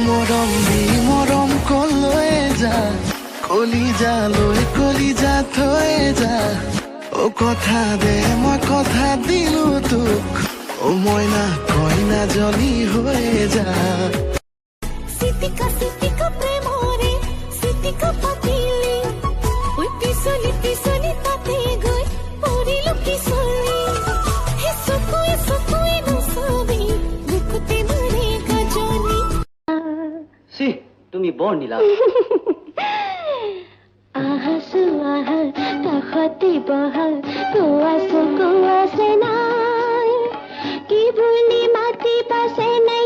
মৰম দি মৰম কলৈ যা কলিজা থৈ যা ও কথা দে মই কথা দিলো তোক ও মইনা কইনা জনী হৈ যা সিতিকা প্রেমরে সিতিকা পাতিলে ওই পিছলি তাতে গৈ পৰিলো পিছলি হে চকুৱে নচাবি বুকুতে মৰে গাজনি সি তুমি বৰ নীলা আহাসু আহা কাষতে বহা কোৱাছে নাই কি বুলি মাতি পাছে নাই